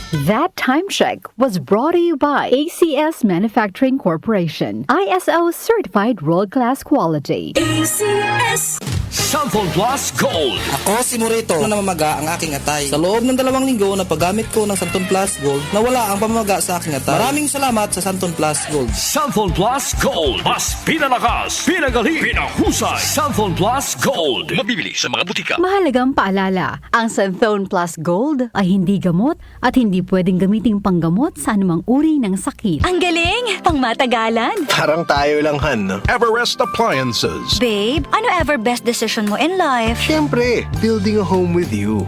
That time check was brought to you by ACS Manufacturing Corporation, ISO certified world-class quality. ACS Santon Plus Gold. Ako si Morito na namamaga ang aking atay. Sa loob ng 2 linggo na paggamit ko ng Santon Plus Gold, nawala ang pamamaga sa aking atay. Maraming salamat sa Santon Plus Gold. Santon Plus Gold. Mas pinalakas, pinagaling, pinahusay. Santon Plus Gold. Mabibili sa mga butika. Mahalagang paalala, ang Santhone Plus Gold ay hindi gamot at hindi pwedeng gamiting panggamot sa anumang uri ng sakit. Ang galing! Pangmatagalan! Parang tayo lang, Han, no? Everest Appliances. Babe, ano ever best decision mo in life? Siyempre, building a home with you.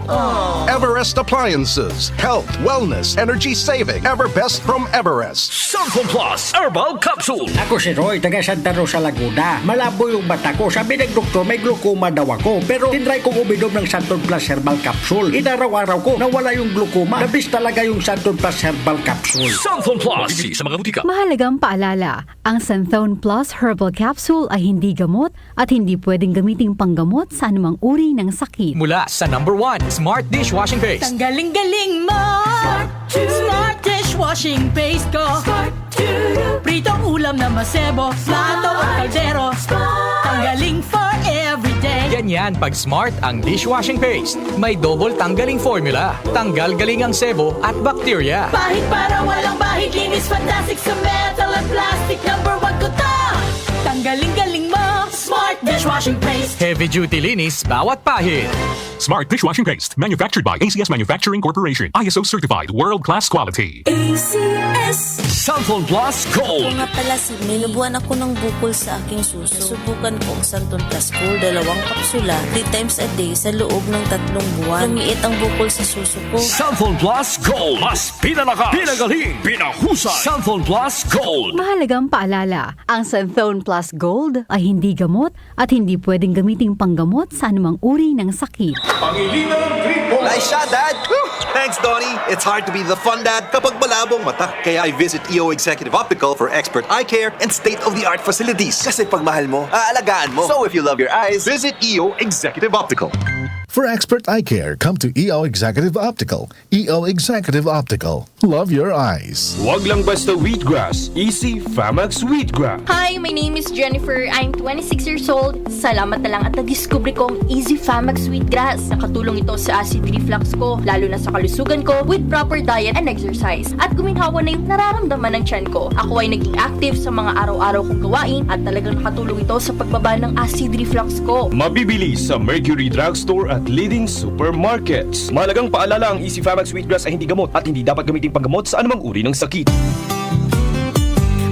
Everest Appliances. Health, wellness, energy saving. Everbest from Everest. Santon Plus Herbal Capsule. Ako si Roy, taga Santa Rosa, Laguna. Malabo yung mata ko. Sabi ng doktor, may glaucoma daw ako. Pero tinry kong uminom ng Santon Plus Herbal Capsule. Inaraw-araw ko, nawala yung glaucoma. Nabis talaga yung Santon Plus Herbal Capsule. Santon Plus. Mabibili sa mga butika. Mahalagang paalala, ang Santhone Plus Herbal Capsule ay hindi gamot at hindi pwedeng gamiting panggamot sa anumang uri ng sakit. Mula sa #1 Smart Dishwashing Paste. Ang galing-galing mo! Smart dishwashing paste ko! Pritong ulam na masebo, plato at kaldero. Tanggaling for everyday. Ganyan pag Smart ang dishwashing paste. May double tanggaling formula. Tanggal galing ang sebo at bakterya. Bahid para walang bahid, linis fantastic sa metal at plastic. #1 ko to! Tanggaling-galing mo! Smart dishwashing paste. Heavy duty linis bawat pahid. Smart Dishwashing Paste, manufactured by ACS Manufacturing Corporation. ISO certified, world-class quality. ACS Santon Plus Gold. Nga pala si Ninubuan ako ng bukol sa aking suso. Subukan ko ang Santon Plus Gold, 2 kapsula, 3 times a day sa loob ng 3 buwan. Lumiit ang bukol sa suso ko. Santon Plus Gold. Mas pinalakas, pinagaling, pinahusay. Santon Plus Gold. Mahalagang paalala, ang Santhone Plus Gold ay hindi gamot at hindi pwedeng gamiting panggamot sa anumang uri ng sakit. Nice shot, Dad! Thanks, Donnie. It's hard to be the fun dad kapag malabong mata. Kaya I visit EO Executive Optical for expert eye care and state-of-the-art facilities. Kasi pag mahal mo, aalagaan mo. So if you love your eyes, visit EO Executive Optical. For expert eye care, come to EO Executive Optical. EO Executive Optical. Love your eyes. Huwag lang basta wheatgrass. Easy Famax Wheatgrass. Hi, my name is Jennifer. I'm 26 years old. Salamat na lang at na-discover ko ang Easy Famax Wheatgrass. Nakatulong ito sa acid reflux ko, lalo na sa kalusugan ko, with proper diet and exercise. At guminhawa na yung nararamdaman ng tiyan ko. Ako ay naging active sa mga araw-araw kong gawain at talagang nakatulong ito sa pagbaba ng acid reflux ko. Mabibili sa Mercury Drugstore at leading supermarkets. Mahalagang paalala, ang Easy Famax Wheatgrass ay hindi gamot at hindi dapat gamiting panggamot sa anumang uri ng sakit.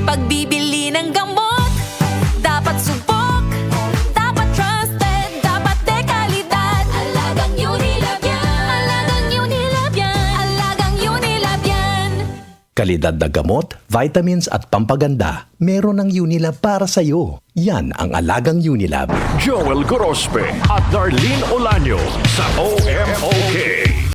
Pagbibili ng gamot, dapat subok, dapat trusted, dapat dekalidad. Alagang Unilab yan, alagang Unilab yan, alagang Unilab yan. Kalidad na gamot, vitamins at pampaganda. Meron ng Unilab para sa'yo. Yan ang alagang Unilab. Joel Gorospe at Darlene Olanyo sa OMOK.